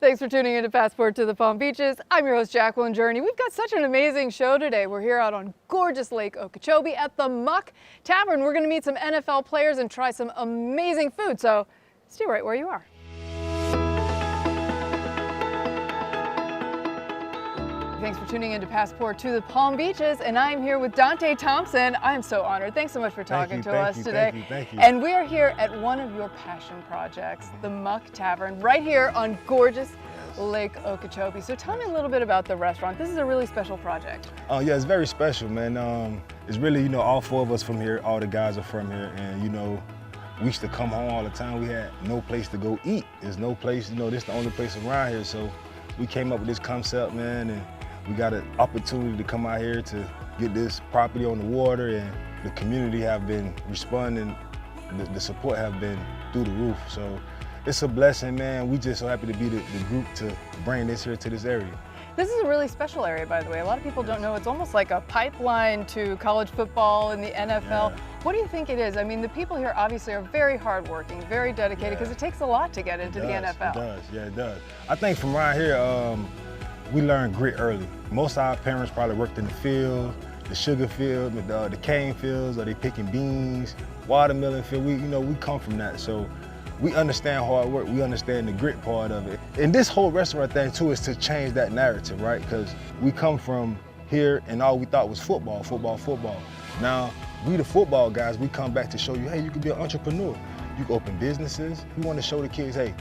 Thanks for tuning in to Passport to the Palm Beaches. I'm your host, Jacqueline Journey. We've got such an amazing show today. We're here out on gorgeous Lake Okeechobee at the Muck Tavern. We're going to meet some NFL players and try some amazing food. So stay right where you are. Thanks for tuning in to Passport to the Palm Beaches, and I'm here with Dante Thompson. I'm so honored. Thanks so much for talking to us today. Thank you. And we are here at one of your passion projects, the Muck Tavern, right here on gorgeous Lake Okeechobee. So tell me a little bit about the restaurant. This is a really special project. Oh yeah, it's very special, man. It's really, all four of us from here, all the guys are from here, and we used to come home all the time. We had no place to go eat. There's no place, this is the only place around here. So we came up with this concept, man, and we got an opportunity to come out here to get this property on the water, and the community have been responding. The support have been through the roof. So it's a blessing, man. We just so happy to be the group to bring this here to this area. This is a really special area, by the way. A lot of people don't know. It's almost like a pipeline to college football and the NFL. Yeah. What do you think it is? I mean, the people here obviously are very hardworking, very dedicated, because it takes a lot to get into the NFL. It does, yeah, it does. I think from around here, we learned grit early. Most of our parents probably worked in the field, the sugar field, the cane fields, or they picking beans, watermelon field. We come from that, so we understand hard work. We understand the grit part of it. And this whole restaurant thing too is to change that narrative, right? Because we come from here and all we thought was football. Now, we the football guys, we come back to show you, hey, you can be an entrepreneur. You can open businesses. We want to show the kids, hey,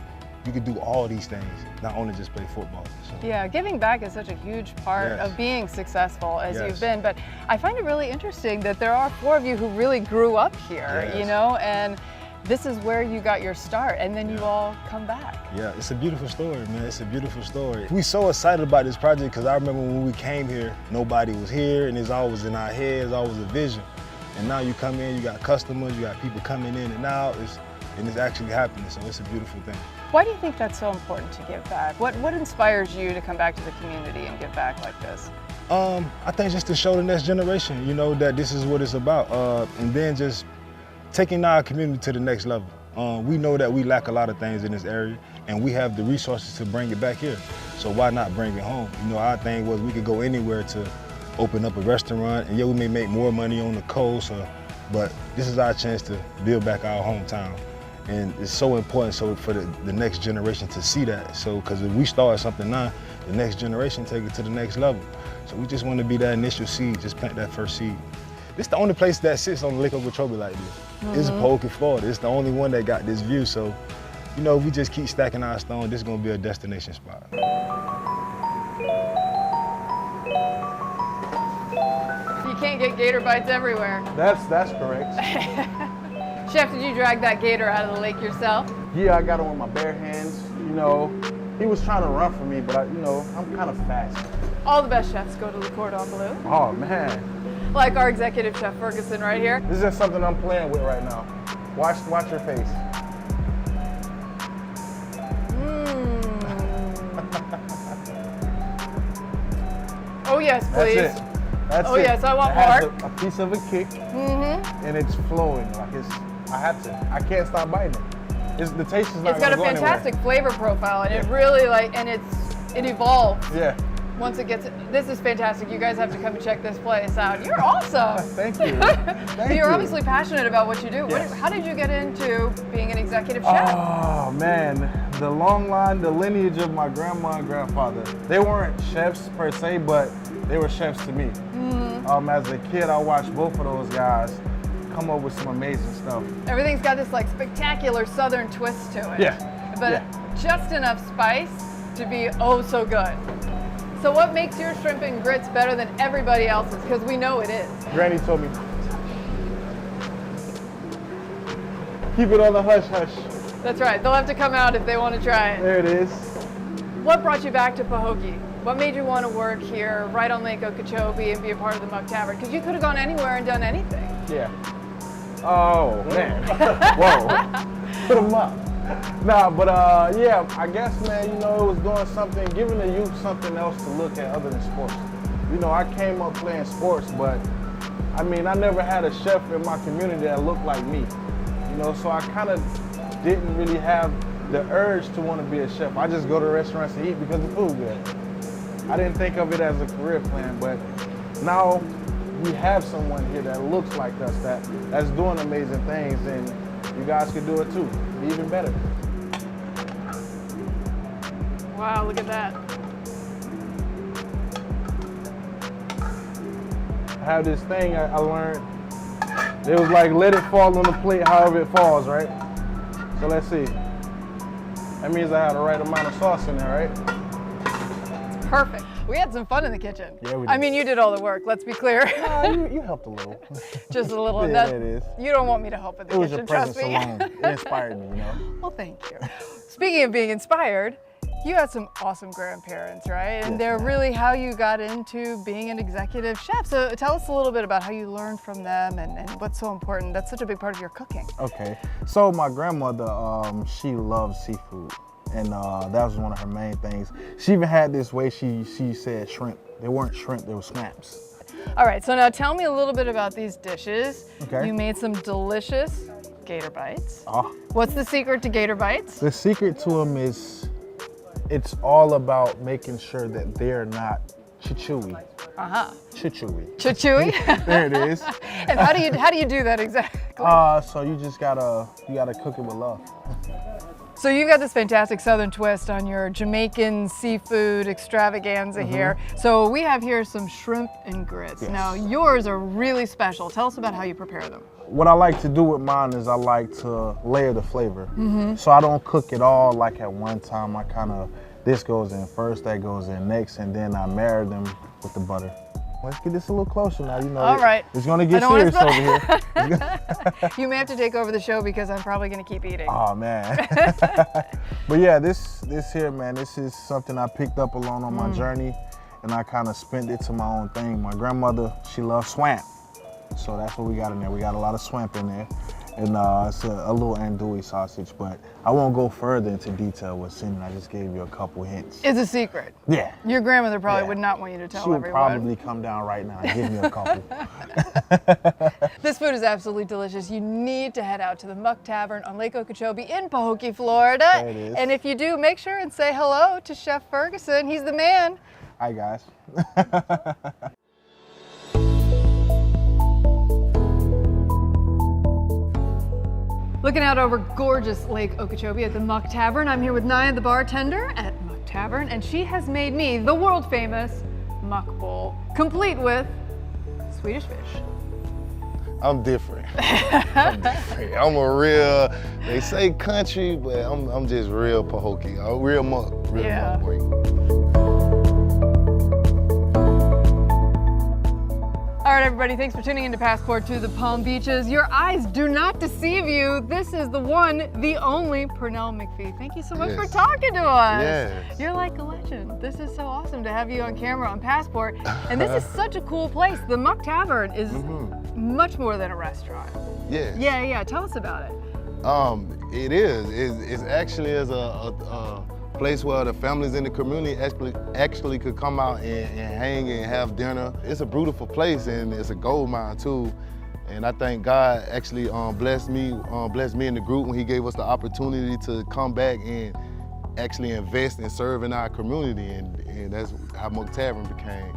you can do all these things, not only just play football. So. Yeah, giving back is such a huge part of being successful as you've been, but I find it really interesting that there are four of you who really grew up here, and this is where you got your start, and then you all come back. Yeah, it's a beautiful story, man. It's a beautiful story. We're so excited about this project because I remember when we came here, nobody was here, and it's always in our heads, always a vision. And now you come in, you got customers, you got people coming in, and now it's actually happening, so it's a beautiful thing. Why do you think that's so important to give back? What inspires you to come back to the community and give back like this? I think just to show the next generation, that this is what it's about, and then just taking our community to the next level. We know that we lack a lot of things in this area, and we have the resources to bring it back here. So why not bring it home? Our thing was we could go anywhere to open up a restaurant, and we may make more money on the coast, but this is our chance to build back our hometown. And it's so important for the next generation to see that. So, because if we start something now, the next generation take it to the next level. So we just want to be that initial seed, just plant that first seed. This is the only place that sits on the Lake Okeechobee like this. It's Polk, Florida. It's the only one that got this view. So, we just keep stacking our stone. This is going to be a destination spot. You can't get gator bites everywhere. That's correct. Chef, did you drag that gator out of the lake yourself? Yeah, I got him with my bare hands. He was trying to run from me, but I'm kind of fast. All the best chefs go to the Cordon Bleu. Oh man. Like our executive chef Ferguson right here. This is just something I'm playing with right now. Watch your face. Oh yes, please. That's it. Yes, I want more. more. A piece of a kick, and it's flowing like I can't stop biting it. The taste is not. It's got a fantastic flavor profile, and it really it evolves. Yeah. Once it gets, this is fantastic. You guys have to come and check this place out. You're awesome. Thank you. You're obviously passionate about what you do. Yes. How did you get into being an executive chef? Oh man, the long line, the lineage of my grandma and grandfather. They weren't chefs per se, but they were chefs to me. As a kid, I watched both of those guys come up with some amazing stuff. Everything's got this spectacular southern twist to it. Yeah. But just enough spice to be oh so good. So what makes your shrimp and grits better than everybody else's? Because we know it is. Granny told me, keep it on the hush hush. That's right. They'll have to come out if they want to try it. There it is. What brought you back to Pahokee? What made you want to work here, right on Lake Okeechobee, and be a part of the Muck Tavern? Because you could have gone anywhere and done anything. Yeah. Oh, man. Whoa. Put them up. Nah, but yeah, I guess, man, it was doing something, giving the youth something else to look at other than sports. I came up playing sports, but I never had a chef in my community that looked like me. So I kind of didn't really have the urge to want to be a chef. I just go to restaurants to eat because the food good. I didn't think of it as a career plan, but now we have someone here that looks like us, that's doing amazing things, and you guys could do it too, even better. Wow, look at that. I have this thing I learned. It was like, let it fall on the plate however it falls, right? So let's see. That means I have the right amount of sauce in there, right? It's perfect. We had some fun in the kitchen. Yeah, we did. I mean, you did all the work, let's be clear. You helped a little. Just a little. Yeah, it is. You don't want me to help in the It was kitchen, your trust presence me. alone. It inspired me, you know? Well, thank you. Speaking of being inspired, you had some awesome grandparents, right? And Yes, they're ma'am. really how you got into being an executive chef. So tell us a little bit about how you learned from them and what's so important. That's such a big part of your cooking. Okay, so my grandmother, she loves seafood, and that was one of her main things. She even had this way she said shrimp. They weren't shrimp, they were swamps. All right, so now tell me a little bit about these dishes. Okay. You made some delicious gator bites. Oh. What's the secret to gator bites? The secret to them is, it's all about making sure that they're not chewy. Uh-huh. Chewy. Chewy? There it is. And how do you do that exactly? So you just gotta cook it with love. So you've got this fantastic Southern twist on your Jamaican seafood extravaganza here. So we have here some shrimp and grits. Yes. Now yours are really special. Tell us about how you prepare them. What I like to do with mine is I like to layer the flavor. So I don't cook it all like at one time. I kind of, this goes in first, that goes in next, and then I marry them with the butter. Let's get this a little closer now. You know, All right. It's gonna get I don't wanna serious over here. You may have to take over the show because I'm probably gonna keep eating. Oh man. But yeah, this here, man, this is something I picked up along on my journey, and I kind of spent it to my own thing. My grandmother, she loves swamp, so that's what we got in there. We got a lot of swamp in there, and it's a little andouille sausage, but I won't go further into detail what's in it. I just gave you a couple hints. It's a secret. Yeah. Your grandmother probably Yeah. would not want you to tell She would everyone. probably come down right now and give me a couple. This food is absolutely delicious. You need to head out to the Muck Tavern on Lake Okeechobee in Pahokee, Florida. There it is. And if you do, make sure and say hello to Chef Ferguson. He's the man. Hi guys. Looking out over gorgeous Lake Okeechobee at the Muck Tavern. I'm here with Naya, the bartender at Muck Tavern, and she has made me the world famous Muck Bowl, complete with Swedish fish. I'm different. I'm a real, they say country, but I'm just real Pahokee. A real Muck, Yeah. Muck boy. All right, everybody, thanks for tuning in to Passport to the Palm Beaches. Your eyes do not deceive you. This is the one, the only Pernell McPhee. Thank you so much for Yes. talking to us. Yes. You're like a legend. This is so awesome to have you on camera on Passport. And this is such a cool place. The Muck Tavern is much more than a restaurant. Yes. Yeah, tell us about it. It is. It's actually is a place where the families in the community actually could come out and hang and have dinner. It's a beautiful place, and it's a gold mine too. And I think God actually blessed me and the group when He gave us the opportunity to come back and actually invest and serve in our community, and that's how Muck Tavern became.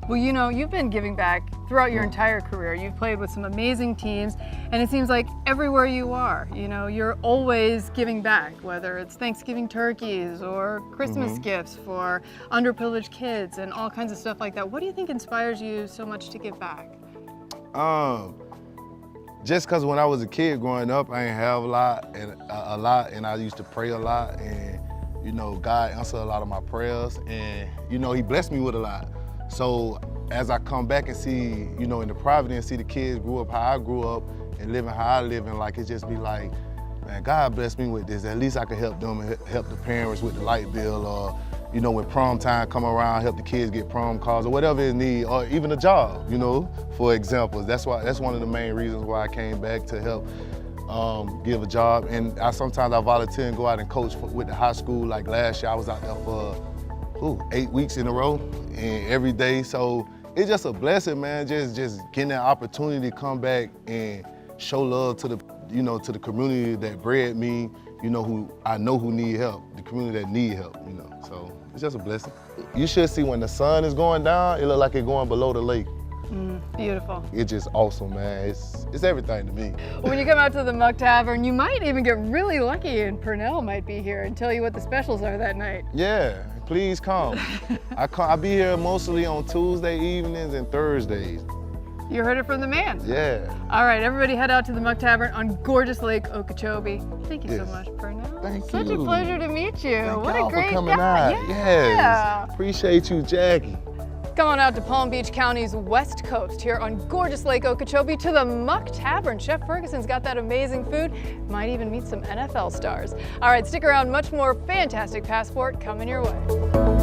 Well, you know, you've been giving back throughout your entire career. You've played with some amazing teams, and it seems like everywhere you are, you know, you're always giving back, whether it's Thanksgiving turkeys or Christmas gifts for underprivileged kids and all kinds of stuff like that. What do you think inspires you so much to give back? Just cause when I was a kid growing up, I didn't have a lot, and I used to pray a lot, and you know, God answered a lot of my prayers, and you know, He blessed me with a lot. So as I come back and see, you know, in the Providence, see the kids grew up how I grew up and living how I live, and like it just be like, man, God blessed me with this. At least I could help them and help the parents with the light bill, or you know, when prom time come around, help the kids get prom cards or whatever it need, or even a job, you know, for example. That's one of the main reasons why I came back, to help give a job. And sometimes I volunteer and go out and coach with the high school. Like last year, I was out there for 8 weeks in a row, and every day. So it's just a blessing, man. Just getting that opportunity to come back and show love to the, you know, to the community that bred me, you know, who I know who need help, the community that need help, you know. So it's just a blessing. You should see when the sun is going down, it look like it's going below the lake. Beautiful. It's just awesome, man. It's everything to me. When you come out to the Muck Tavern, you might even get really lucky and Purnell might be here and tell you what the specials are that night. Yeah, please come. I'll be here mostly on Tuesday evenings and Thursdays. You heard it from the man. Yeah. All right, everybody head out to the Muck Tavern on gorgeous Lake Okeechobee. Thank you so Yes. much, Purnell. Thank Such you. a pleasure to meet you. Thank What y'all a great for coming guy. out. Yeah. Yes. Appreciate you, Jackie. Come on out to Palm Beach County's west coast here on gorgeous Lake Okeechobee to the Muck Tavern. Chef Ferguson's got that amazing food. Might even meet some NFL stars. All right, stick around. Much more fantastic Passport coming your way.